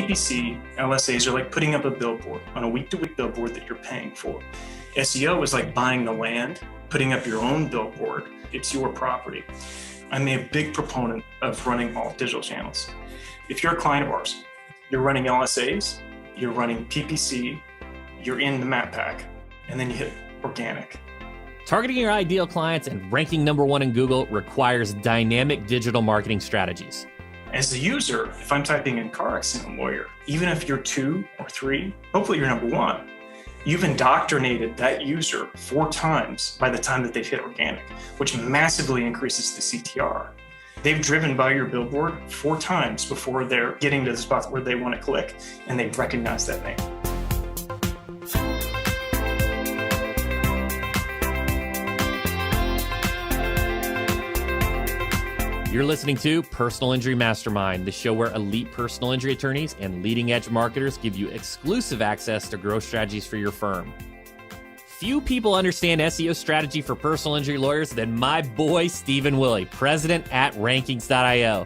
PPC, LSAs are like putting up a billboard on a week-to-week billboard that you're paying for. SEO is like buying the land, putting up your own billboard. It's your property. I'm a big proponent of running all digital channels. If you're a client of ours, you're running LSAs, you're running PPC, you're in the map pack, and then you hit organic. Targeting your ideal clients and ranking #1 in Google requires dynamic digital marketing strategies. As a user, if I'm typing in car accident lawyer, even if you're 2 or 3, hopefully you're #1. You've indoctrinated that user 4 times by the time that they've hit organic, which massively increases the CTR. They've driven by your billboard 4 times before they're getting to the spot where they want to click, and they recognize that name. You're listening to Personal Injury Mastermind, the show where elite personal injury attorneys and leading-edge marketers give you exclusive access to growth strategies for your firm. Few people understand SEO strategy for personal injury lawyers than my boy, Steven Willi, president at Rankings.io.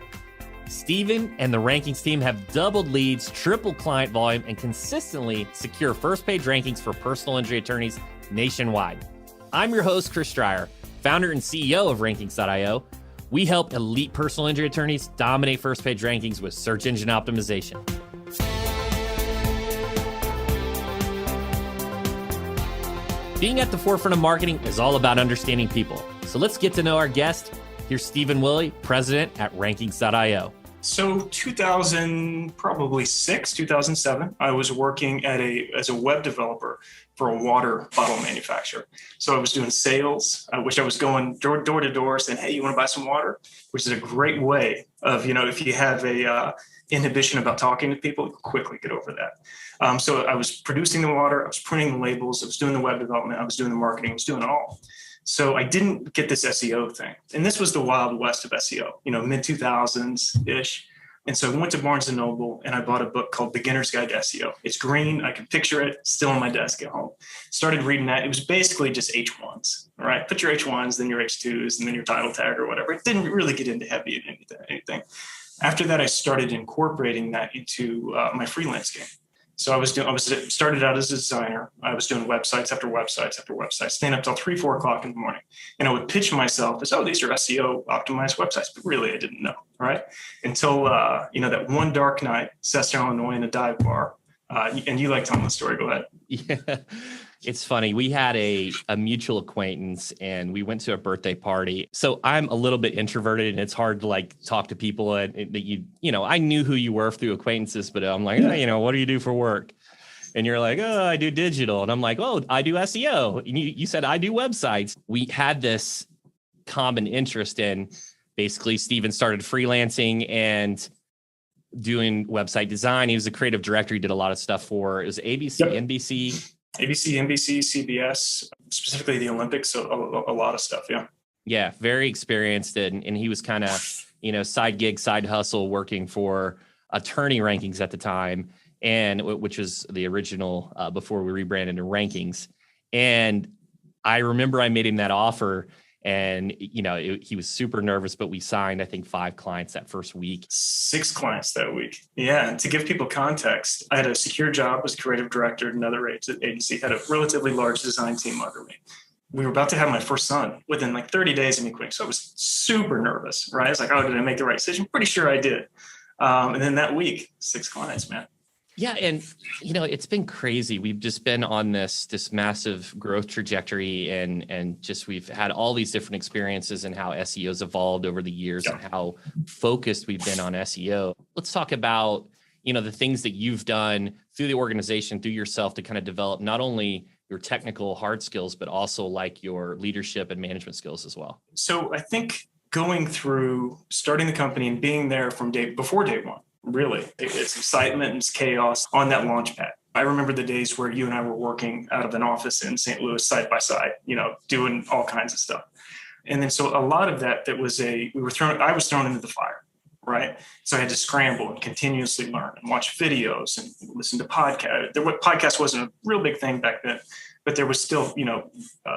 Steven and the Rankings team have doubled leads, tripled client volume, and consistently secure first-page rankings for personal injury attorneys nationwide. I'm your host, Chris Stryer, founder and CEO of Rankings.io. We help elite personal injury attorneys dominate first-page rankings with search engine optimization. Being at the forefront of marketing is all about understanding people. So let's get to know our guest. Here's Steven Willi, president at Rankings.io. So 2007, I was working as a web developer for a water bottle manufacturer. So I was doing sales, which I was going door to door saying, hey, you want to buy some water? Which is a great way of, if you have a inhibition about talking to people, you quickly get over that. So I was producing the water, I was printing the labels, I was doing the web development, I was doing the marketing, I was doing it all. So I didn't get this SEO thing. And this was the Wild West of SEO, mid-2000s-ish. And so I went to Barnes & Noble and I bought a book called Beginner's Guide to SEO. It's green. I can picture it still on my desk at home. Started reading that. It was basically just H1s, right? Put your H1s, then your H2s, and then your title tag or whatever. It didn't really get into heavy anything. After that, I started incorporating that into my freelance game. So I started out as a designer. I was doing websites after websites after websites, staying up till 3-4 o'clock in the morning. And I would pitch myself as, these are SEO optimized websites. But really, I didn't know, right? Until, that one dark night, Cessna, Illinois, in a dive bar. And you like telling the story. Go ahead. Yeah, it's funny. We had a mutual acquaintance and we went to a birthday party. So I'm a little bit introverted and it's hard to talk to people that I knew who you were through acquaintances, but I'm like, what do you do for work? And you're like, I do digital. And I'm like, I do SEO. And you said, I do websites. We had this common interest in basically Steven started freelancing and doing website design. He was a creative director. He did a lot of stuff for, it was ABC, yep. NBC, CBS, specifically the Olympics. So a lot of stuff. Yeah. Yeah. Very experienced. And he was kind of, side gig, side hustle working for Attorney Rankings at the time. And which was the original before we rebranded to Rankings. And I remember I made him that offer. And, he was super nervous, but we signed, I think, 5 clients that first week. 6 clients that week. Yeah. And to give people context, I had a secure job, was creative director at another agency, had a relatively large design team under me. We were about to have my first son within 30 days of me quitting. So I was super nervous, right? I was like, did I make the right decision? Pretty sure I did. And then that week, 6 clients, man. Yeah. And, it's been crazy. We've just been on this massive growth trajectory and just we've had all these different experiences and how SEO's evolved over the years and how focused we've been on SEO. Let's talk about, the things that you've done through the organization, through yourself to kind of develop not only your technical hard skills, but also your leadership and management skills as well. So I think going through starting the company and being there from before day one, really, it's excitement and it's chaos on that launch pad. I remember the days where you and I were working out of an office in St. Louis side by side, doing all kinds of stuff. And then so a lot of that was I was thrown into the fire, right? So I had to scramble and continuously learn and watch videos and listen to podcasts. Podcast wasn't a real big thing back then, but there was still,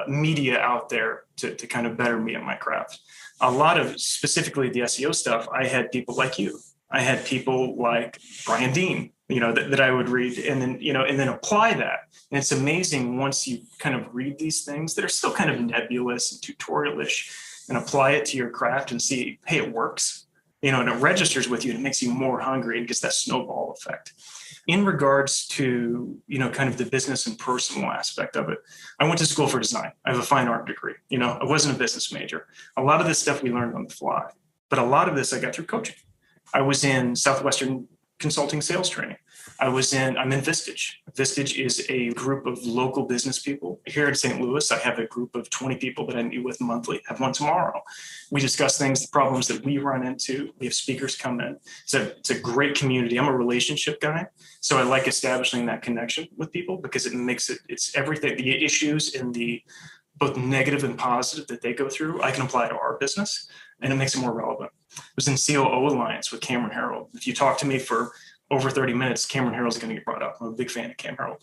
media out there to kind of better me at my craft. A lot of specifically the SEO stuff, I had people like you. I had people like Brian Dean, that I would read, and then apply that. And it's amazing once you kind of read these things that are still kind of nebulous and tutorialish, and apply it to your craft and see, hey, it works, and it registers with you and it makes you more hungry and gets that snowball effect. In regards to, kind of the business and personal aspect of it, I went to school for design. I have a fine art degree. I wasn't a business major. A lot of this stuff we learned on the fly, but a lot of this I got through coaching. I was in Southwestern consulting sales training. I'm in Vistage. Vistage is a group of local business people here in St. Louis. I have a group of 20 people that I meet with monthly. I have one tomorrow. We discuss things, the problems that we run into. We have speakers come in. It's a great community. I'm a relationship guy, so I like establishing that connection with people because it's everything, the issues and the both negative and positive that they go through, I can apply to our business, and it makes it more relevant. I was in COO Alliance with Cameron Harold. If you talk to me for over 30 minutes, Cameron Harold's going to get brought up. I'm a big fan of Cam Harold.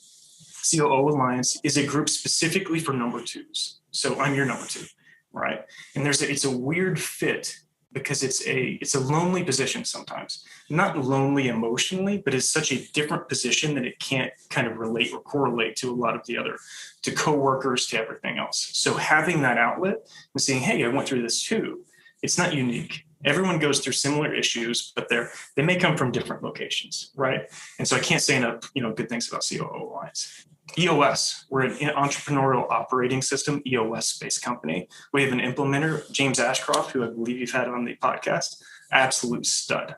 COO Alliance is a group specifically for number twos. So I'm your number two, right? And it's a weird fit because it's a lonely position sometimes. Not lonely emotionally, but it's such a different position that it can't kind of relate or correlate to a lot of the other, to coworkers, to everything else. So having that outlet and saying, hey, I went through this too, it's not unique. Everyone goes through similar issues, but they may come from different locations, right? And so I can't say enough, good things about COO Alliance. EOS, we're an entrepreneurial operating system, EOS-based company. We have an implementer, James Ashcroft, who I believe you've had on the podcast, absolute stud.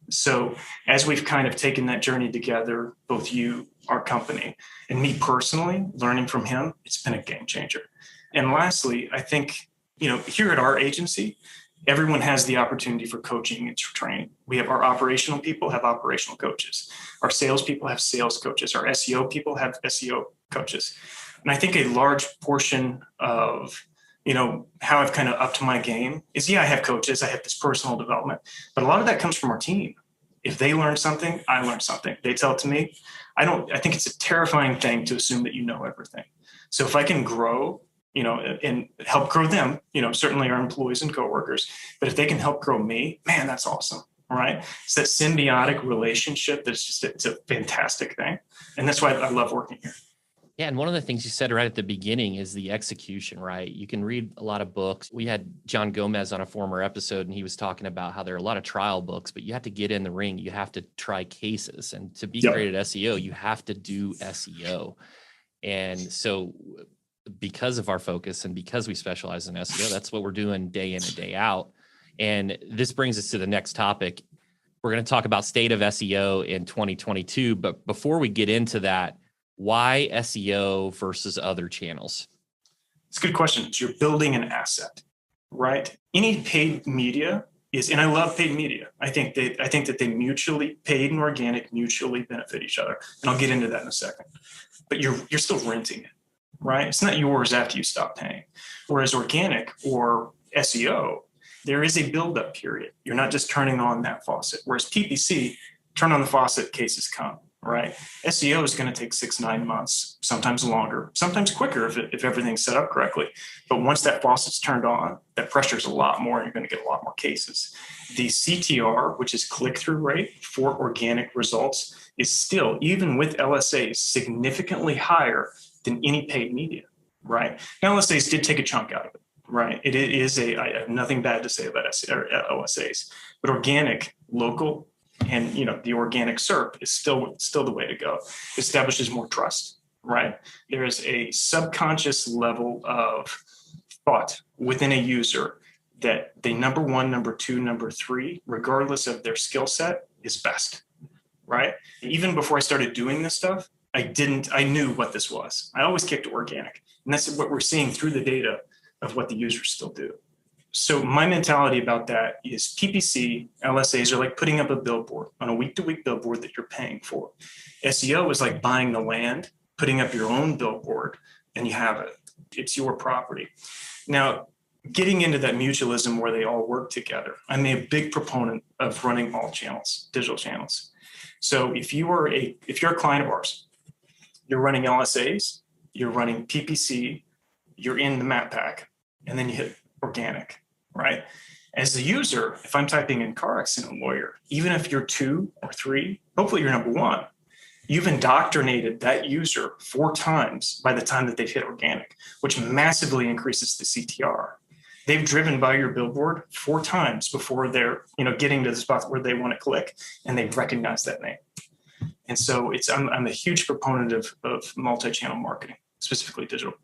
So as we've kind of taken that journey together, both you, our company, and me personally, learning from him, it's been a game changer. And lastly, I think, here at our agency, everyone has the opportunity for coaching and training. We have our operational people have operational coaches. Our sales people have sales coaches. Our SEO people have SEO coaches. And I think a large portion of, how I've kind of upped my game is, I have coaches. I have this personal development, but a lot of that comes from our team. If they learn something, I learn something. They tell it to me. I think it's a terrifying thing to assume that you know everything. So if I can grow, and help grow them, certainly our employees and coworkers. But if they can help grow me, man, that's awesome, right? It's that symbiotic relationship it's a fantastic thing. And that's why I love working here. Yeah. And one of the things you said right at the beginning is the execution, right? You can read a lot of books. We had John Gomez on a former episode, and he was talking about how there are a lot of trial books, but you have to get in the ring. You have to try cases. And to be great at SEO, you have to do SEO. And so because of our focus and because we specialize in SEO, that's what we're doing day in and day out. And this brings us to the next topic. We're going to talk about state of SEO in 2022. But before we get into that, why SEO versus other channels? It's a good question. You're building an asset, right? Any paid media and I love paid media. I think that they mutually, paid and organic, mutually benefit each other. And I'll get into that in a second. But you're still renting it. Right? It's not yours after you stop paying. Whereas organic or SEO, there is a buildup period. You're not just turning on that faucet. Whereas PPC, turn on the faucet, cases come, right? SEO is going to take 6-9 months, sometimes longer, sometimes quicker if everything's set up correctly. But once that faucet's turned on, that pressure is a lot more, and you're going to get a lot more cases. The CTR, which is click-through rate for organic results, is still, even with LSAs, significantly higher than any paid media, right? Now, LSAs did take a chunk out of it, right? It is I have nothing bad to say about LSAs, but organic, local, and the organic SERP is still the way to go. It establishes more trust, right? There is a subconscious level of thought within a user that they number one, number two, number three, regardless of their skill set, is best, right? Even before I started doing this stuff, I knew what this was. I always kicked organic. And that's what we're seeing through the data of what the users still do. So my mentality about that is PPC, LSAs are like putting up a billboard on a week-to-week billboard that you're paying for. SEO is like buying the land, putting up your own billboard, and you have it. It's your property. Now, getting into that mutualism where they all work together, I'm a big proponent of running all channels, digital channels. So if you're a client of ours, you're running LSAs, you're running PPC, you're in the map pack, and then you hit organic, right? As a user, if I'm typing in car accident lawyer, even if you're 2 or 3, hopefully you're number 1, you've indoctrinated that user 4 times by the time that they've hit organic, which massively increases the CTR. They've driven by your billboard 4 times before they're, getting to the spot where they want to click, and they recognize that name. And so I'm a huge proponent of multi-channel marketing, specifically digital.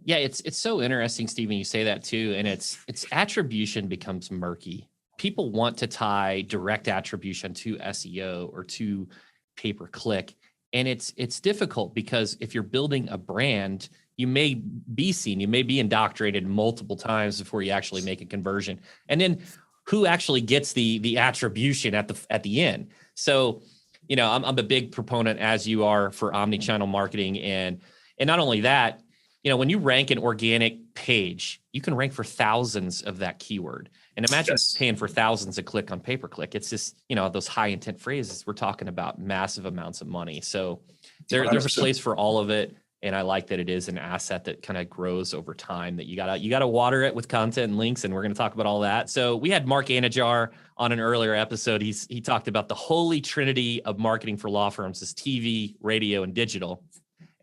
Yeah, it's so interesting, Steven, you say that too. And it's attribution becomes murky. People want to tie direct attribution to SEO or to pay-per-click. And it's difficult because if you're building a brand, you may be seen, you may be indoctrinated multiple times before you actually make a conversion. And then who actually gets the attribution at the end? So, I'm a big proponent, as you are, for omni-channel marketing. And not only that, when you rank an organic page, you can rank for thousands of that keyword. And imagine paying for thousands a click on pay-per-click. It's just, those high intent phrases, we're talking about massive amounts of money. So there's a place for all of it. And I like that it is an asset that kind of grows over time, that you gotta water it with content and links. And we're going to talk about all that. So we had Mark Anajar on an earlier episode. He talked about the holy trinity of marketing for law firms is TV, radio, and digital.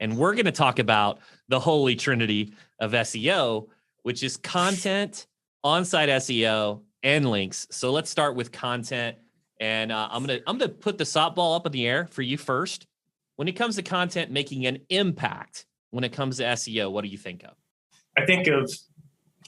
And we're going to talk about the holy trinity of SEO, which is content, on-site SEO, and links. So let's start with content. And I'm gonna put the softball up in the air for you first. When it comes to content making an impact, when it comes to SEO, what do you think of? I think of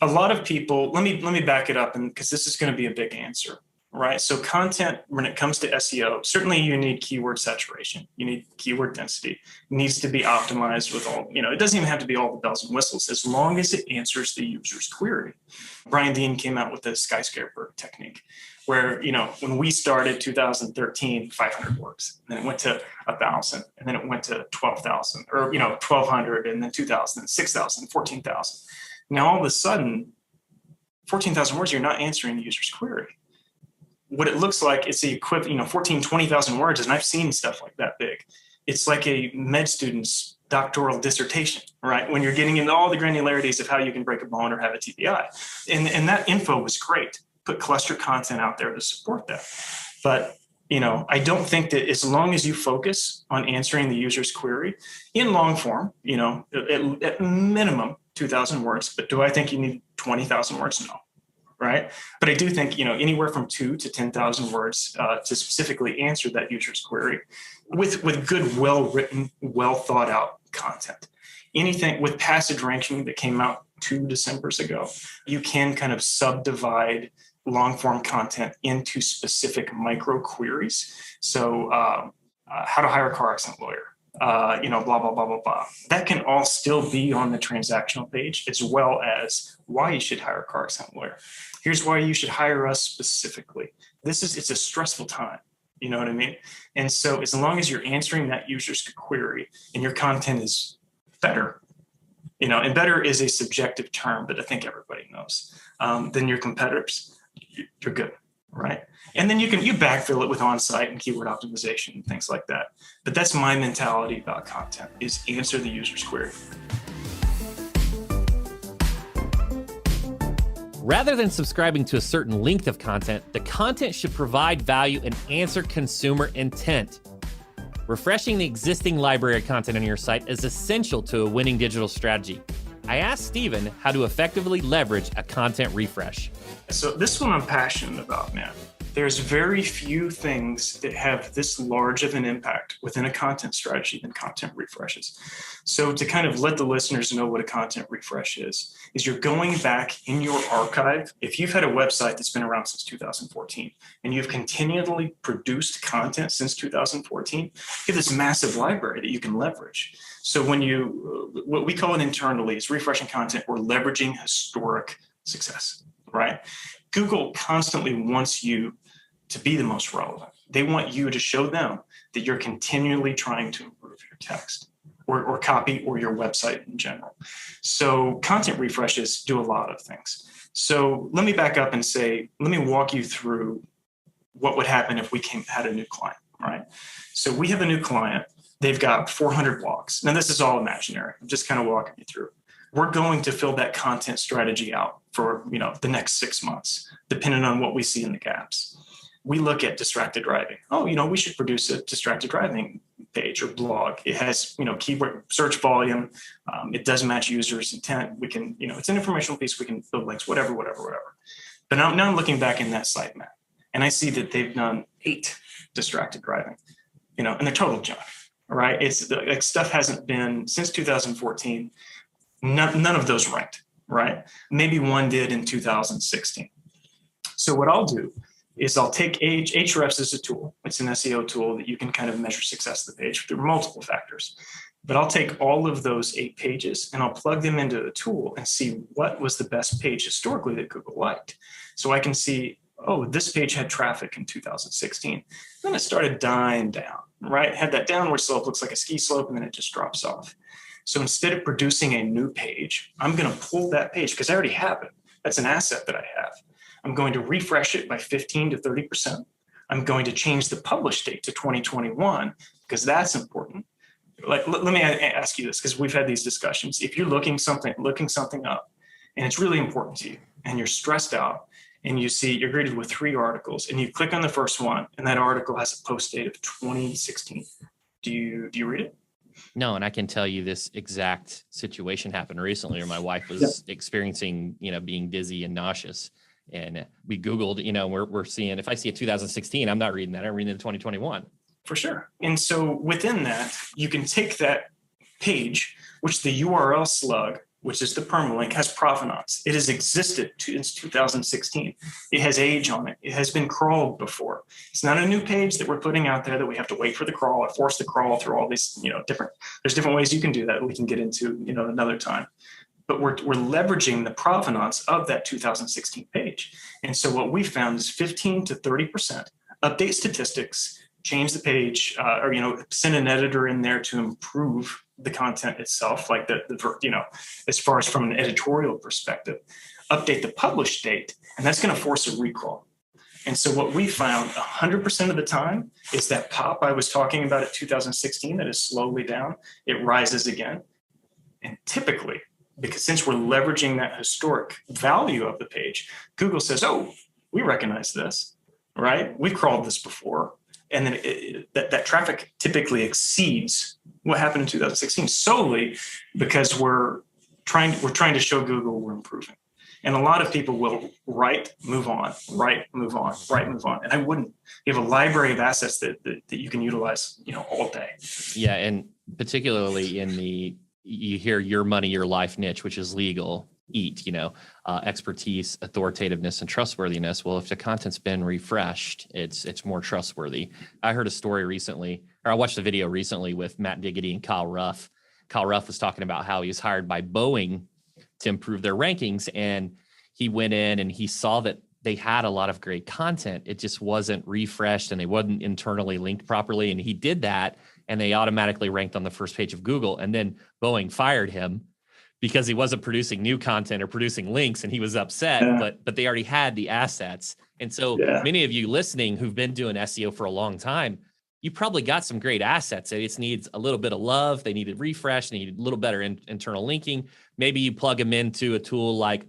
a lot of people. Let me back it up, and because this is going to be a big answer, right? So content, when it comes to SEO, certainly you need keyword saturation. You need keyword density. It needs to be optimized with all, it doesn't even have to be all the bells and whistles, as long as it answers the user's query. Brian Dean came out with the skyscraper technique, where, when we started 2013, 500 words, and then it went to 1,000, and then it went to 12,000, or, 1,200, and then 2,000, 6,000, 14,000. Now, all of a sudden, 14,000 words, you're not answering the user's query. What it looks like, it's the equivalent, 14, 20,000 words, and I've seen stuff like that big. It's like a med student's doctoral dissertation, right? When you're getting into all the granularities of how you can break a bone or have a TBI. And that info was great. Put cluster content out there to support that. But, I don't think that as long as you focus on answering the user's query in long form, at minimum 2,000 words, but do I think you need 20,000 words? No. Right. But I do think, anywhere from 2 to 10,000 words to specifically answer that user's query with good, well-written, well thought out content. Anything with passage ranking that came out 2 Decembers ago, you can kind of subdivide long form content into specific micro queries. So how to hire a car accident lawyer. Blah, blah, blah, blah, blah. That can all still be on the transactional page, as well as why you should hire a car accident lawyer. Here's why you should hire us specifically. It's a stressful time. You know what I mean? And so as long as you're answering that user's query and your content is better, and better is a subjective term, but I think everybody knows, than your competitors, you're good, right? And then you backfill it with on-site and keyword optimization and things like that. But that's my mentality about content, is answer the user's query. Rather than subscribing to a certain length of content, the content should provide value and answer consumer intent. Refreshing the existing library of content on your site is essential to a winning digital strategy. I asked Steven how to effectively leverage a content refresh. So this one I'm passionate about, man. There's very few things that have this large of an impact within a content strategy than content refreshes. So to kind of let the listeners know what a content refresh is you're going back in your archive. If you've had a website that's been around since 2014 and you've continually produced content since 2014, you have this massive library that you can leverage. So when what we call it internally is refreshing content or leveraging historic success, right? Google constantly wants you to be the most relevant. They want you to show them that you're continually trying to improve your text or copy or your website in general. So content refreshes do a lot of things. So let me back up and let me walk you through what would happen if we had a new client, right? So we have a new client. They've got 400 blogs. Now, this is all imaginary. I'm just kind of walking you through. We're going to fill that content strategy out for, the next 6 months, depending on what we see in the gaps. We look at distracted driving. Oh, we should produce a distracted driving page or blog. It has, keyword search volume. It does match users' intent. We can, it's an informational piece. We can build links, whatever. But now I'm looking back in that sitemap, and I see that they've done 8 distracted driving, and they're total junk. Right? It's like stuff hasn't been since 2014. None of those ranked. Right? Maybe one did in 2016. So what I'll do is I'll take Ahrefs as a tool. It's an SEO tool that you can kind of measure success of the page through multiple factors. But I'll take all of those 8 pages and I'll plug them into the tool and see what was the best page historically that Google liked. So I can see, oh, this page had traffic in 2016. Then it started dying down, right? Had that downward slope, looks like a ski slope, and then it just drops off. So instead of producing a new page, I'm going to pull that page because I already have it. That's an asset that I have. I'm going to refresh it by 15 to 30%. I'm going to change the publish date to 2021 because that's important. Like, let me ask you this, because we've had these discussions. If you're looking something up and it's really important to you and you're stressed out and you see you're greeted with 3 articles and you click on the first one and that article has a post date of 2016, do you read it? No, and I can tell you this exact situation happened recently where my wife was experiencing, being dizzy and nauseous. And we Googled, we're seeing, if I see a 2016, I'm not reading that. I'm reading the 2021. For sure. And so within that, you can take that page, which the URL slug, which is the permalink, has provenance. It has existed since 2016. It has age on it. It has been crawled before. It's not a new page that we're putting out there that we have to wait for the crawl or force the crawl through all these, there's different ways you can do that. We can get into, another time. But we're leveraging the provenance of that 2016 page. And so what we found is 15 to 30% update statistics, change the page, or send an editor in there to improve the content itself, like as far as from an editorial perspective, update the publish date, and that's going to force a recrawl. And so what we found 100% of the time is that pop I was talking about at 2016 that is slowly down, it rises again. And typically, because since we're leveraging that historic value of the page, Google says, oh, we recognize this, right? We've crawled this before. And then that traffic typically exceeds what happened in 2016 solely because we're trying to show Google we're improving. And a lot of people will write, move on, write, move on, write, move on. And I wouldn't. You have a library of assets that you can utilize, all day. Yeah, and particularly you hear your money, your life niche, which is legal, expertise, authoritativeness, and trustworthiness. Well, if the content's been refreshed, it's more trustworthy. I heard a story recently, or I watched a video recently with Matt Diggity and Kyle Ruff. Kyle Ruff was talking about how he was hired by Boeing to improve their rankings. And he went in and he saw that they had a lot of great content. It just wasn't refreshed and they wasn't internally linked properly. And he did that and they automatically ranked on the first page of Google. And then Boeing fired him because he wasn't producing new content or producing links and he was upset, but they already had the assets. And so many of you listening who've been doing SEO for a long time, you probably got some great assets. It just needs a little bit of love. They needed refresh. They needed a little better internal linking. Maybe you plug them into a tool like,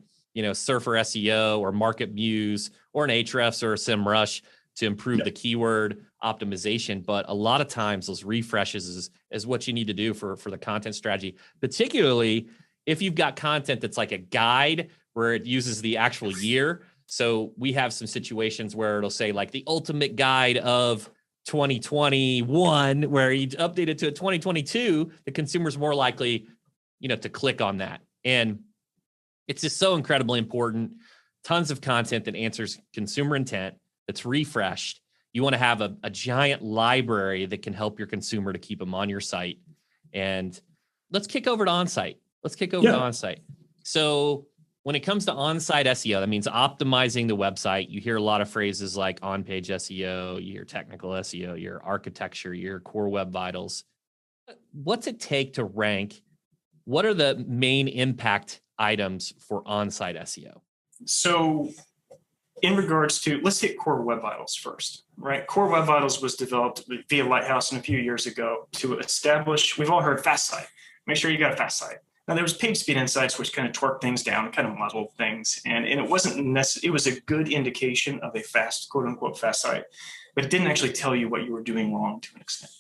Surfer SEO or Market Muse or an Ahrefs or a SEMrush to improve the keyword optimization. But a lot of times those refreshes is what you need to do for the content strategy, particularly if you've got content that's like a guide where it uses the actual year. So we have some situations where it'll say like the ultimate guide of 2021, where you update it to a 2022, the consumer's more likely, to click on that. And it's just so incredibly important. Tons of content that answers consumer intent, that's refreshed. You want to have a giant library that can help your consumer to keep them on your site. And let's kick over to onsite. So when it comes to on-site SEO, that means optimizing the website. You hear a lot of phrases like on-page SEO, you hear technical SEO, you hear architecture, you hear core web vitals. What's it take to rank? What are the main impact items for on-site SEO? So in regards to, let's hit core web vitals first, right? Core web vitals was developed via Lighthouse a few years ago to establish, we've all heard fast site. Make sure you got a fast site. Now, there was page speed insights, which kind of twerked things down, kind of muddled things. And it wasn't necessary. It was a good indication of a fast, quote unquote, fast site, but it didn't actually tell you what you were doing wrong to an extent.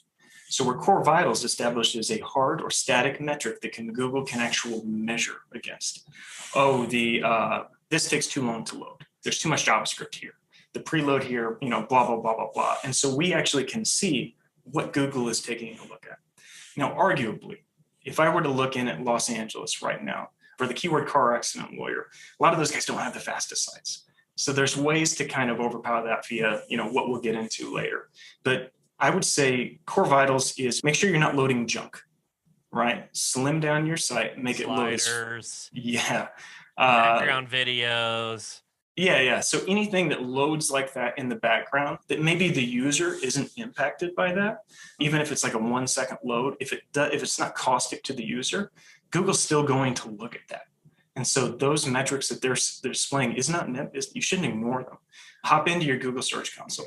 So where core vitals established as a hard or static metric that Google can actually measure against. Oh, this takes too long to load. There's too much JavaScript here. The preload here, blah, blah, blah, blah, blah. And so we actually can see what Google is taking a look at. Now, arguably, if I were to look in at Los Angeles right now for the keyword car accident lawyer, a lot of those guys don't have the fastest sites. So there's ways to kind of overpower that via, what we'll get into later. But I would say core vitals is make sure you're not loading junk, right? Slim down your site, make Sliders, it load. Yeah. Background videos. Yeah. So anything that loads like that in the background that maybe the user isn't impacted by that, even if it's like a 1 second load, if it's not caustic to the user, Google's still going to look at that. And so those metrics that they're displaying you shouldn't ignore them. Hop into your Google Search Console.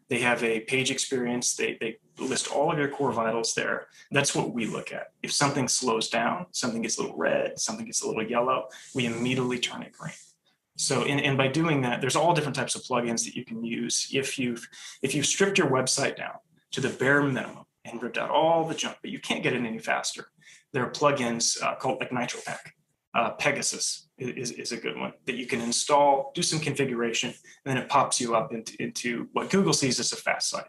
They have a page experience. They list all of your core vitals there. That's what we look at. If something slows down, something gets a little red, something gets a little yellow, we immediately turn it green. So, and by doing that, there's all different types of plugins that you can use. If you've stripped your website down to the bare minimum and ripped out all the junk, but you can't get it any faster, there are plugins called like NitroPack. Pegasus is a good one that you can install, do some configuration, and then it pops you up into what Google sees as a fast site.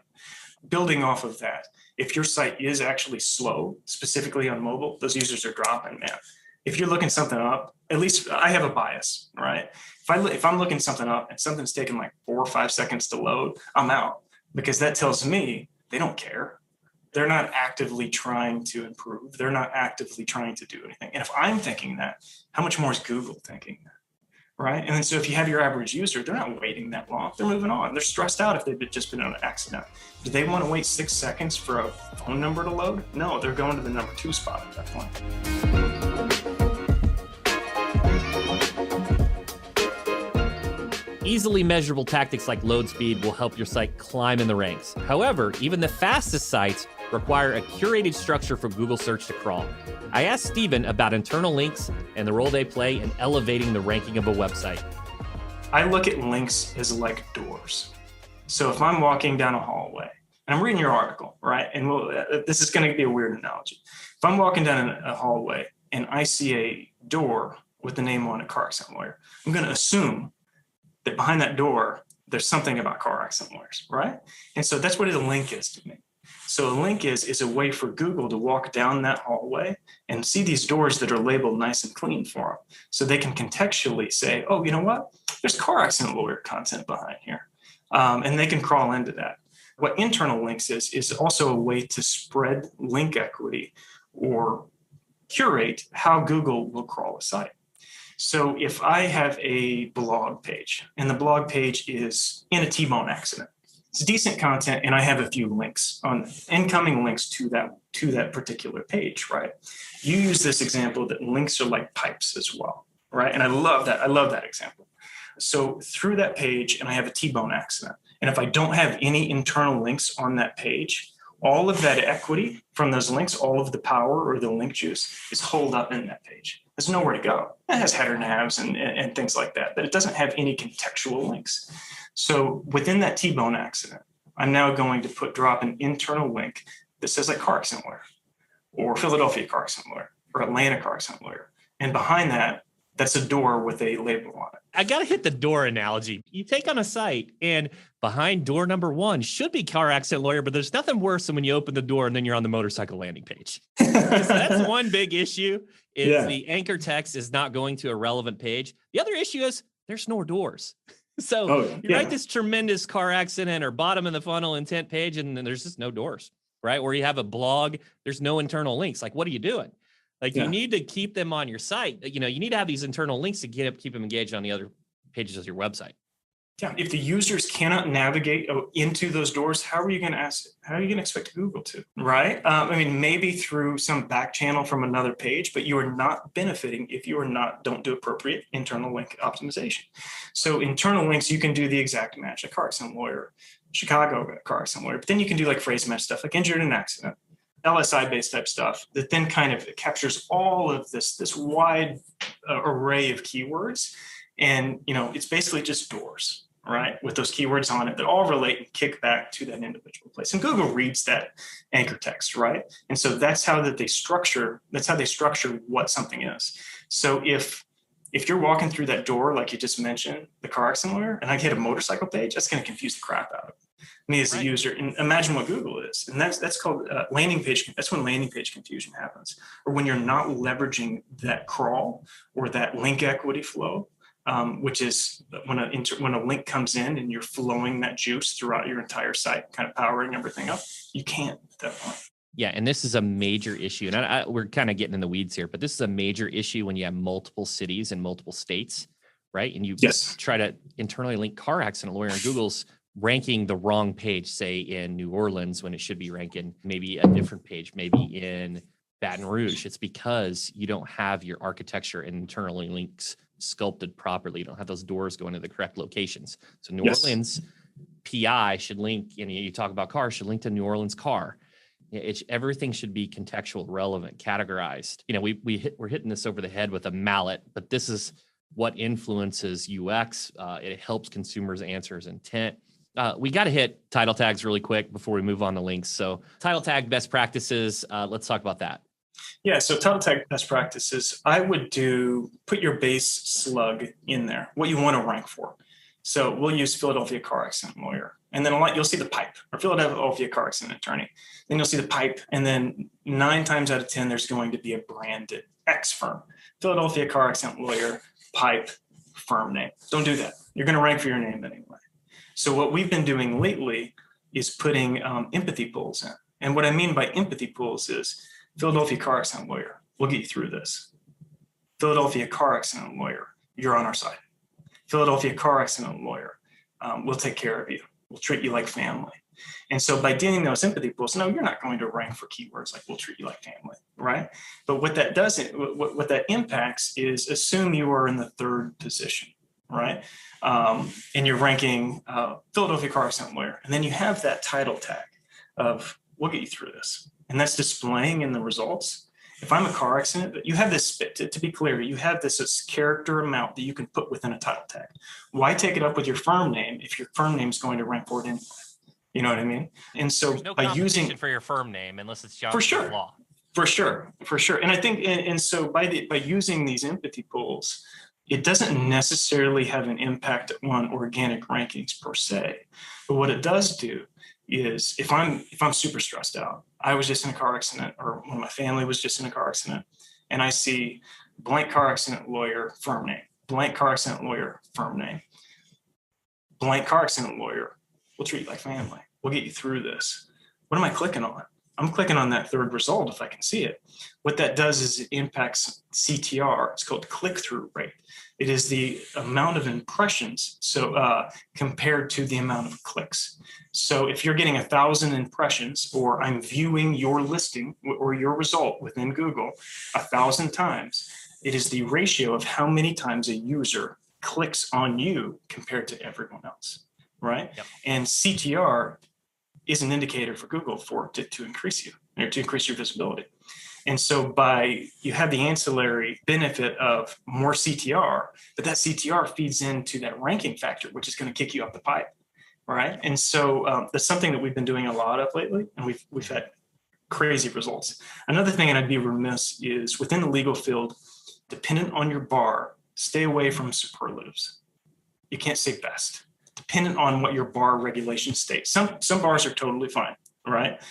Building off of that, if your site is actually slow, specifically on mobile, those users are dropping, man. If you're looking something up, at least I have a bias, right? If I'm looking something up and something's taking like 4 or 5 seconds to load, I'm out, because that tells me they don't care. They're not actively trying to improve. They're not actively trying to do anything. And if I'm thinking that, how much more is Google thinking that, right? And then so if you have your average user, they're not waiting that long. They're moving on. They're stressed out if they've just been on an accident. Do they want to wait 6 seconds for a phone number to load? No, they're going to the number 2 spot at that point. Easily measurable tactics like load speed will help your site climb in the ranks. However, even the fastest sites require a curated structure for Google search to crawl. I asked Steven about internal links and the role they play in elevating the ranking of a website. I look at links as like doors. So if I'm walking down a hallway, and I'm reading your article, right? And this is going to be a weird analogy. If I'm walking down a hallway and I see a door with the name on a car accident lawyer, I'm going to assume that behind that door, there's something about car accident lawyers, right? And so that's what a link is to me. So a link is a way for Google to walk down that hallway and see these doors that are labeled nice and clean for them. So they can contextually say, oh, you know what? There's car accident lawyer content behind here. And they can crawl into that. What internal links is also a way to spread link equity or curate how Google will crawl a site. So if I have a blog page and the blog page is in a T-bone accident, it's decent content, and I have a few links on incoming links to that particular page, right? You use this example that links are like pipes as well, right? And I love that example. So through that page, and I have a T-bone accident, and if I don't have any internal links on that page, all of that equity from those links, all of the power or the link juice is holed up in that page. There's nowhere to go. It has header navs and things like that, but it doesn't have any contextual links. So within that T-bone accident, I'm now going to drop an internal link that says like car accident lawyer, or Philadelphia car accident lawyer, or Atlanta car accident lawyer. And behind that, that's a door with a label on it. I got to hit the door analogy. You take on a site and behind door number 1 should be car accident lawyer, but there's nothing worse than when you open the door and then you're on the motorcycle landing page. So that's one big issue is the anchor text is not going to a relevant page. The other issue is there's no doors. So you write this tremendous car accident or bottom of the funnel intent page, and then there's just no doors, right? Or you have a blog, there's no internal links. Like, what are you doing? Like you need to keep them on your site. You need to have these internal links to keep them engaged on the other pages of your website. Yeah. If the users cannot navigate into those doors, how are you going to expect Google to, right? Maybe through some back channel from another page, but you are not benefiting if you don't do appropriate internal link optimization. So internal links, you can do the exact match, a car accident lawyer, Chicago car accident lawyer, but then you can do like phrase match stuff, like injured in an accident. LSI-based type stuff that then kind of captures all of this wide array of keywords. And, it's basically just doors, right, with those keywords on it that all relate and kick back to that individual place. And Google reads that anchor text, right? And so that's how they structure what something is. So if you're walking through that door, like you just mentioned, the car accident lawyer, and I hit a motorcycle page, that's going to confuse the crap out of me as a user. And imagine what Google is. And that's called landing page. That's when landing page confusion happens, or when you're not leveraging that crawl or that link equity flow, which is when a link comes in and you're flowing that juice throughout your entire site, kind of powering everything up. You can't at that point. Yeah, and this is a major issue. And we're kind of getting in the weeds here, but this is a major issue when you have multiple cities and multiple states, right? And you try to internally link car accident lawyer, and Google's ranking the wrong page, say in New Orleans, when it should be ranking maybe a different page, maybe in Baton Rouge. It's because you don't have your architecture and internally links sculpted properly. You don't have those doors going to the correct locations. So New Orleans PI should link, you talk about cars, should link to New Orleans car. Everything should be contextual, relevant, categorized. We're hitting this over the head with a mallet, but this is what influences UX. It helps consumers answers intent. We got to hit title tags really quick before we move on to links. So title tag best practices. Let's talk about that. Yeah, so title tag best practices, I would put your base slug in there, what you want to rank for. So we'll use Philadelphia car accident lawyer. And then you'll see the pipe, or Philadelphia car accident attorney. Then you'll see the pipe. And then 9 times out of 10, there's going to be a branded X firm. Philadelphia car accident lawyer, pipe, firm name. Don't do that. You're going to rank for your name anyway. So what we've been doing lately is putting empathy pools in. And what I mean by empathy pools is Philadelphia car accident lawyer, we'll get you through this. Philadelphia car accident lawyer, you're on our side. Philadelphia car accident lawyer, we'll take care of you. We'll treat you like family. And so by doing those empathy pools, no, you're not going to rank for keywords like we'll treat you like family, right? But what that does, what that impacts is, assume you are in the 3rd position, right? And you're ranking Philadelphia car accident lawyer. And then you have that title tag of, we'll get you through this. And that's displaying in the results. If I'm a car accident, you have this, to be clear, you have this character amount that you can put within a title tag. Why take it up with your firm name if your firm name is going to rank for it anyway? You know what I mean? And so there's no by using for your firm name, unless it's John law. For sure. And I think, and so by using these empathy pools, it doesn't necessarily have an impact on organic rankings per se. But what it does do is, if I'm super stressed out, I was just in a car accident, or when my family was just in a car accident, and I see blank car accident lawyer, firm name, blank car accident lawyer, firm name, blank car accident lawyer, we'll treat you like family. We'll get you through this. What am I clicking on? I'm clicking on that 3rd result if I can see it. What that does is it impacts CTR. It's called click-through rate. It is the amount of impressions, so compared to the amount of clicks. So if you're getting 1,000 impressions, or I'm viewing your listing or your result within Google 1,000 times, it is the ratio of how many times a user clicks on you compared to everyone else, right? Yep. And CTR is an indicator for Google to increase you, or to increase your visibility. And so you have the ancillary benefit of more CTR, but that CTR feeds into that ranking factor, which is going to kick you up the pipe, right? And so that's something that we've been doing a lot of lately, and we've had crazy results. Another thing, and I'd be remiss, is within the legal field, dependent on your bar, stay away from superlatives. You can't say best. Dependent on what your bar regulation states. Some bars are totally fine, right?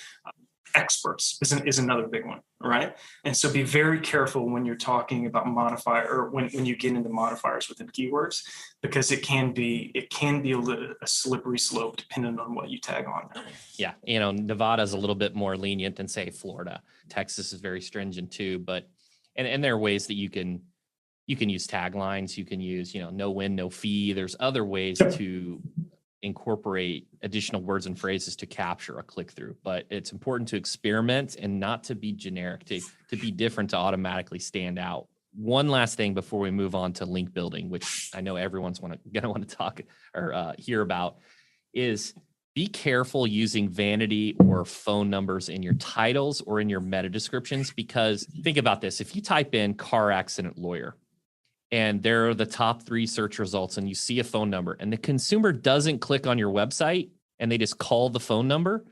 Experts is another big one, right? And so be very careful when you're talking about modifier, or when you get into modifiers within keywords, because it can be a slippery slope depending on what you tag on. Yeah, Nevada is a little bit more lenient than, say, Florida. Texas is very stringent too, but and there are ways that you can use taglines, you can use, no win, no fee. There's other ways to incorporate additional words and phrases to capture a click-through, but it's important to experiment and not to be generic, to be different, to automatically stand out. One last thing before we move on to link building, which I know everyone's going to want to talk or hear about, is be careful using vanity or phone numbers in your titles or in your meta descriptions, because think about this. If you type in car accident lawyer and there are the top 3 search results, and you see a phone number, and the consumer doesn't click on your website and they just call the phone number,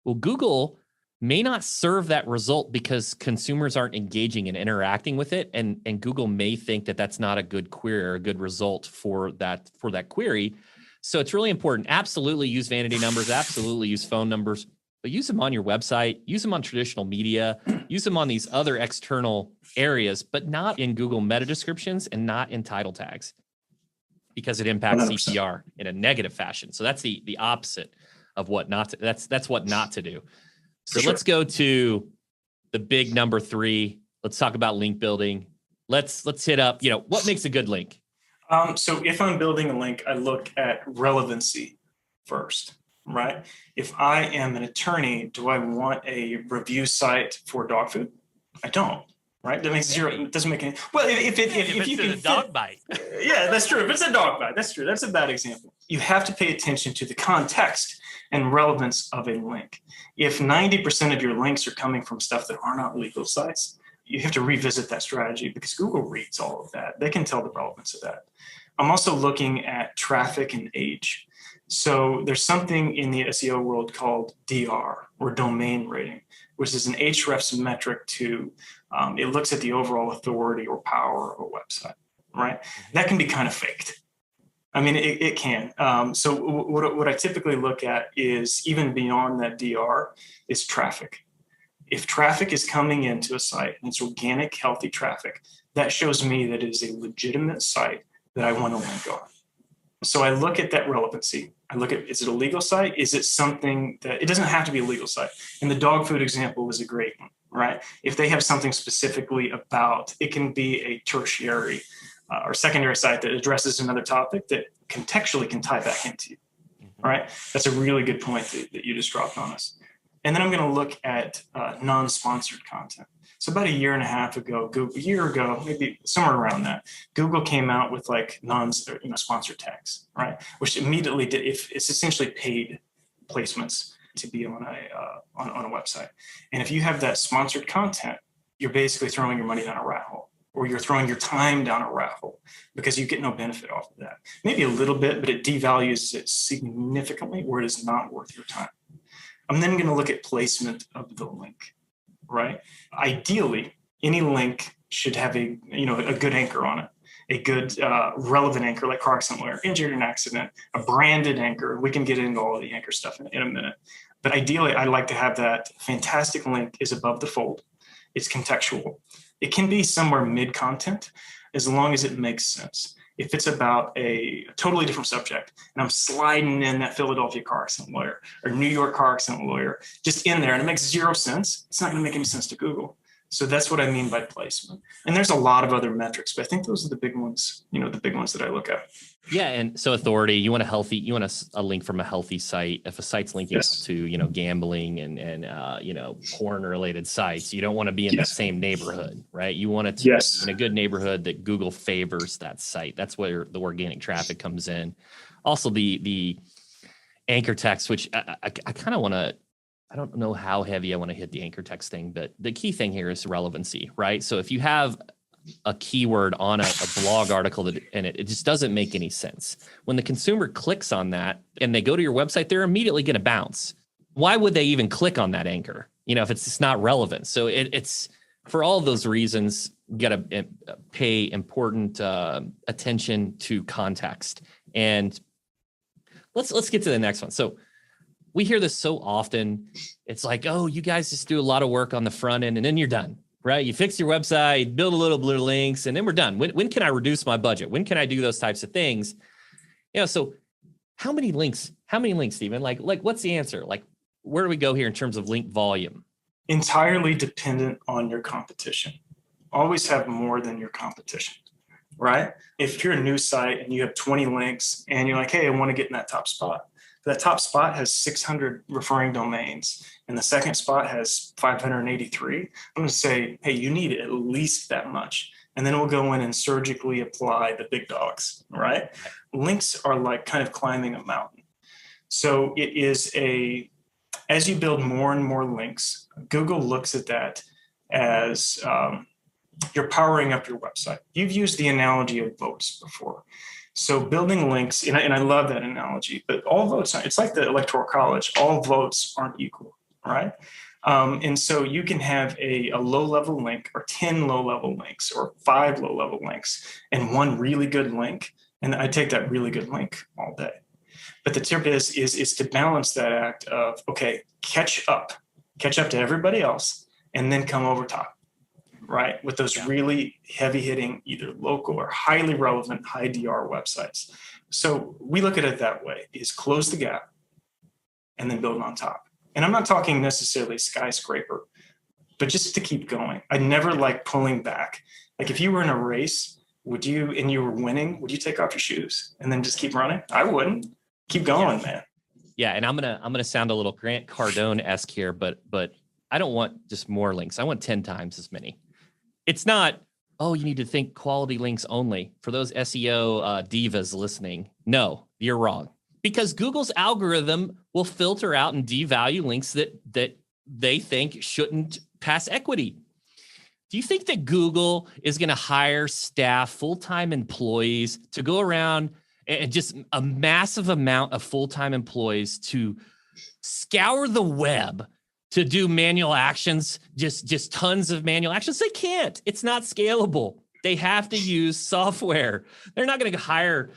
well, Google may not serve that result because consumers aren't engaging and interacting with it. And Google may think that that's not a good query or a good result for that query. So it's really important. Absolutely use vanity numbers, absolutely use phone numbers, but use them on your website, use them on traditional media, use them on these other external areas, but not in Google meta descriptions and not in title tags, because it impacts 100%. CTR in a negative fashion. So that's the opposite of what not to, that's what not to do. So let's go to the big number 3. Let's talk about link building. Let's hit up, what makes a good link? So if I'm building a link, I look at relevancy first, right? If I am an attorney, do I want a review site for dog food? I don't, right? That makes zero. It doesn't make any. Well, if you can a dog bite. Yeah, that's true. If it's a dog bite, that's true. That's a bad example. You have to pay attention to the context and relevance of a link. If 90% of your links are coming from stuff that are not legal sites, you have to revisit that strategy because Google reads all of that. They can tell the relevance of that. I'm also looking at traffic and age. So there's something in the SEO world called DR, or domain rating, which is an Ahrefs metric to, it looks at the overall authority or power of a website, right? That can be kind of faked. I mean, it can. So what I typically look at is, even beyond that DR, is traffic. If traffic is coming into a site and it's organic, healthy traffic, that shows me that it is a legitimate site that I want to link on. So I look at that relevancy. I look at, is it a legal site? Is it something that, it doesn't have to be a legal site. And the dog food example was a great one, right? If they have something specifically about, it can be a tertiary or secondary site that addresses another topic that contextually can tie back into you, right? That's a really good point that you just dropped on us. And then I'm going to look at non-sponsored content. So about a year and a half ago, maybe somewhere around that, Google came out with like sponsored tags, right? Which immediately did, if it's essentially paid placements to be on a website. And if you have that sponsored content, you're basically throwing your money down a rat hole, or you're throwing your time down a rat hole because you get no benefit off of that. Maybe a little bit, but it devalues it significantly, where it is not worth your time. I'm then going to look at placement of the link, right? Ideally, any link should have a good anchor on it, a good relevant anchor like car accident lawyer, injured in an accident, a branded anchor. We can get into all of the anchor stuff in a minute. But ideally, I'd like to have that fantastic link is above the fold. It's contextual. It can be somewhere mid-content as long as it makes sense. If it's about a totally different subject and I'm sliding in that Philadelphia car accident lawyer or New York car accident lawyer just in there and it makes zero sense, it's not going to make any sense to Google. So that's what I mean by placement. And there's a lot of other metrics, but I think those are the big ones, the big ones that I look at. Yeah. And so authority, you want a link from a healthy site. If a site's linking out to, gambling and porn related sites, you don't want to be in the same neighborhood, right? You want it to be in a good neighborhood that Google favors that site. That's where the organic traffic comes in. Also the anchor text, which I kind of want to, I don't know how heavy I want to hit the anchor text thing, but the key thing here is relevancy, right? So if you have a keyword on a blog article and it just doesn't make any sense, when the consumer clicks on that and they go to your website, they're immediately going to bounce. Why would they even click on that anchor? If it's just not relevant. So it's for all of those reasons, you got to pay important attention to context. And let's get to the next one. So we hear this so often. It's like, oh, you guys just do a lot of work on the front end and then you're done, right? You fix your website, build a little blue links, and then we're done. When can I reduce my budget? When can I do those types of things? So how many links, Steven? Like what's the answer? Like, where do we go here in terms of link volume? Entirely dependent on your competition. Always have more than your competition, right? If you're a new site and you have 20 links and you're like, hey, I want to get in that top spot. That top spot has 600 referring domains and the second spot has 583. I'm going to say, hey, you need at least that much. And then we'll go in and surgically apply the big dogs, right? Links are like kind of climbing a mountain. So it is as you build more and more links, Google looks at that as, you're powering up your website. You've used the analogy of votes before. So building links, and I love that analogy, but all votes, it's like the Electoral College, all votes aren't equal, right? And so you can have a low-level link or 10 low-level links or 5 low-level links and one really good link. And I take that really good link all day. But the tip is to balance that act of, okay, catch up to everybody else, and then come over top, right? With those really heavy hitting, either local or highly relevant, high DR websites. So we look at it that way, is close the gap and then build on top. And I'm not talking necessarily skyscraper, but just to keep going. I never like pulling back. Like if you were in a race, and you were winning, would you take off your shoes and then just keep running? I wouldn't. Keep going, man. Yeah, and I'm gonna sound a little Grant Cardone-esque here, but I don't want just more links. I want 10 times as many. It's not, oh, you need to think quality links only. For those SEO divas listening, no, you're wrong. Because Google's algorithm will filter out and devalue links that they think shouldn't pass equity. Do you think that Google is going to hire staff, full-time employees to go around and just a massive amount of full-time employees to scour the web to do manual actions, just tons of manual actions? They can't. It's not scalable. They have to use software. They're not going to hire,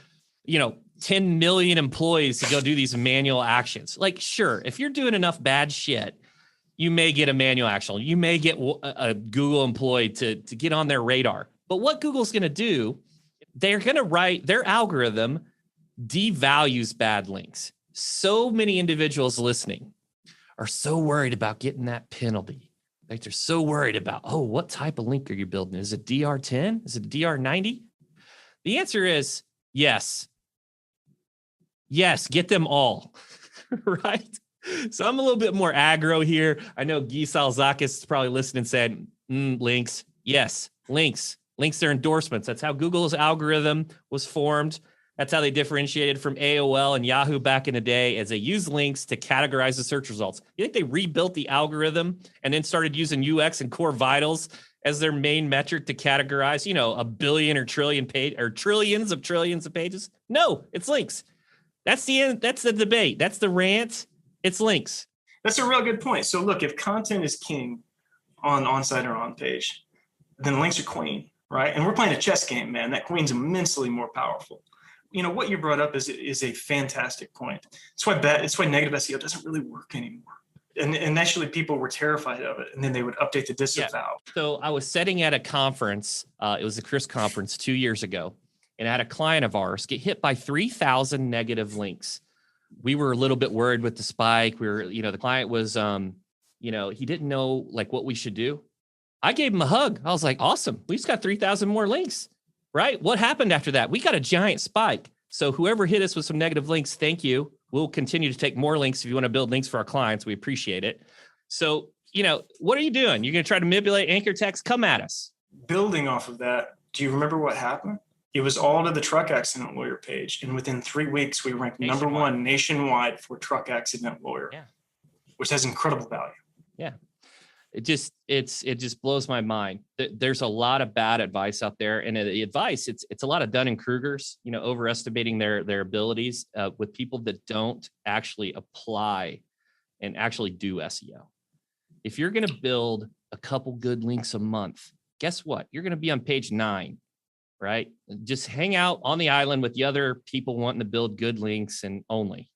10 million employees to go do these manual actions. Like, sure, if you're doing enough bad shit, you may get a manual action. You may get a Google employee to get on their radar. But what Google's going to do, they're going to write their algorithm devalues bad links. So many individuals listening are so worried about getting that penalty. Like they're so worried about, what type of link are you building? Is it DR10? Is it DR90? The answer is yes. Yes, get them all, right? So I'm a little bit more aggro here. I know Guy Salzakis is probably listening and said, links. Yes, links. Links are endorsements. That's how Google's algorithm was formed. That's how they differentiated from AOL and Yahoo back in the day, as they used links to categorize the search results. You think they rebuilt the algorithm and then started using UX and core vitals as their main metric to categorize, a billion or trillion page or trillions of pages? No, it's links. That's the end. That's the debate. That's the rant. It's links. That's a real good point. So look, if content is king on site or on page, then links are queen, right? And we're playing a chess game, man. That queen's immensely more powerful. What you brought up is a fantastic point. It's why negative SEO doesn't really work anymore. And initially people were terrified of it, and then they would update the disavow. Yeah. So I was sitting at a conference. It was a Chris conference 2 years ago, and I had a client of ours get hit by 3,000 negative links. We were a little bit worried with the spike. The client was, he didn't know like what we should do. I gave him a hug. I was like, awesome. We just got 3,000 more links, right? What happened after that? We got a giant spike. So whoever hit us with some negative links, thank you. We'll continue to take more links if you want to build links for our clients. We appreciate it. So, what are you doing? You're going to try to manipulate anchor text? Come at us. Building off of that, do you remember what happened? It was all to the truck accident lawyer page. And within 3 weeks, we ranked number 1 nationwide for truck accident lawyer, which has incredible value. Yeah. It just blows my mind. There's a lot of bad advice out there. And the advice, it's a lot of Dunning-Krugers, overestimating their abilities with people that don't actually apply and actually do SEO. If you're going to build a couple good links a month, guess what? You're going to be on page 9. Right? Just hang out on the island with the other people wanting to build good links and only.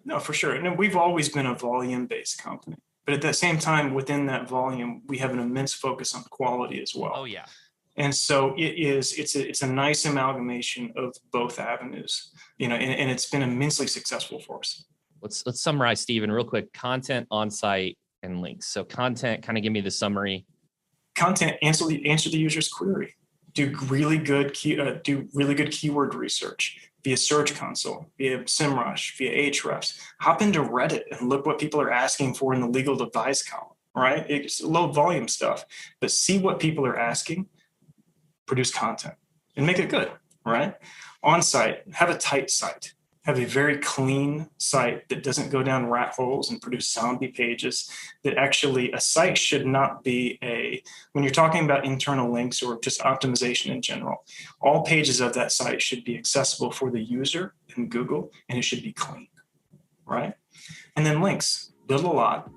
No, for sure. And we've always been a volume-based company. But at the same time, within that volume, we have an immense focus on quality as well. Oh, yeah. And so it's a nice amalgamation of both avenues, and it's been immensely successful for us. Let's summarize, Steven, real quick. Content, on-site, and links. So content, kind of give me the summary. Content, answer the user's query. Do really good keyword research via Search Console, via SEMrush, via Ahrefs. Hop into Reddit and look what people are asking for in the legal advice column, right? It's low volume stuff, but see what people are asking, produce content, and make it good, right? On site, have a tight site. have a very clean site that doesn't go down rat holes and produce zombie pages. That actually, a site should not be when you're talking about internal links or just optimization in general, all pages of that site should be accessible for the user in Google, and it should be clean, right? And then links, build a lot,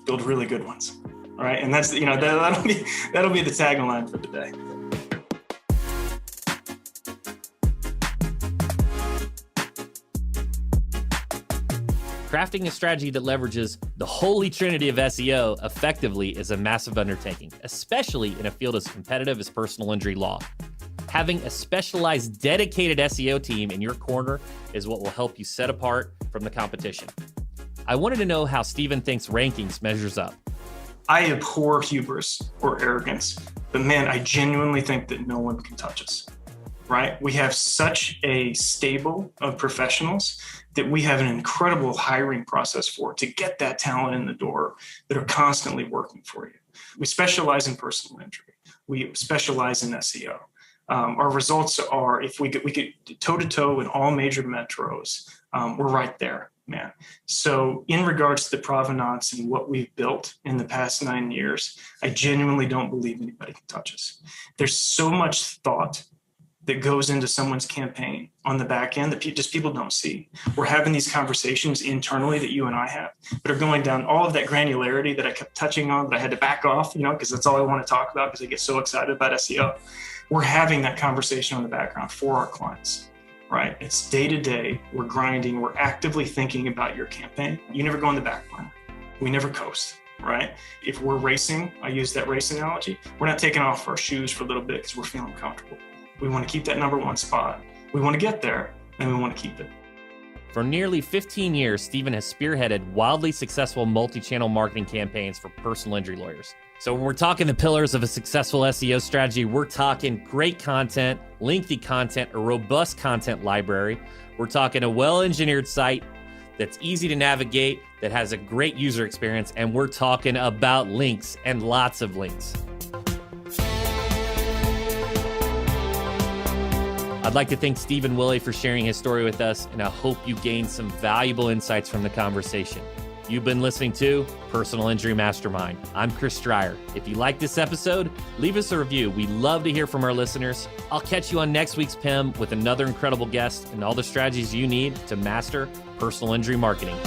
build really good ones, right? And that's, that'll be the tagline for today. Crafting a strategy that leverages the holy trinity of SEO effectively is a massive undertaking, especially in a field as competitive as personal injury law. Having a specialized, dedicated SEO team in your corner is what will help you set apart from the competition. I wanted to know how Steven thinks Rankings measures up. I abhor hubris or arrogance, but man, I genuinely think that no one can touch us, right? We have such a stable of professionals that we have an incredible hiring process to get that talent in the door that are constantly working for you. We specialize in personal injury. We specialize in SEO. Our results are, if we get toe-to-toe in all major metros, we're right there, man. So in regards to the provenance and what we've built in the past 9 years, I genuinely don't believe anybody can touch us. There's so much thought that goes into someone's campaign on the back end that people don't see. We're having these conversations internally that you and I have, but are going down all of that granularity that I kept touching on, that I had to back off, because that's all I want to talk about because I get so excited about SEO. We're having that conversation on the background for our clients, right? It's day to day, we're grinding, we're actively thinking about your campaign. You never go on the back burner. We never coast, right? If we're racing, I use that race analogy, we're not taking off our shoes for a little bit because we're feeling comfortable. We want to keep that number one spot. We want to get there, and we want to keep it. For nearly 15 years, Steven has spearheaded wildly successful multi-channel marketing campaigns for personal injury lawyers. So when we're talking the pillars of a successful SEO strategy, we're talking great content, lengthy content, a robust content library. We're talking a well-engineered site that's easy to navigate, that has a great user experience, and we're talking about links and lots of links. I'd like to thank Steven Willi for sharing his story with us, and I hope you gained some valuable insights from the conversation. You've been listening to Personal Injury Mastermind. I'm Chris Stryer. If you like this episode, leave us a review. We love to hear from our listeners. I'll catch you on next week's PIM with another incredible guest and all the strategies you need to master personal injury marketing.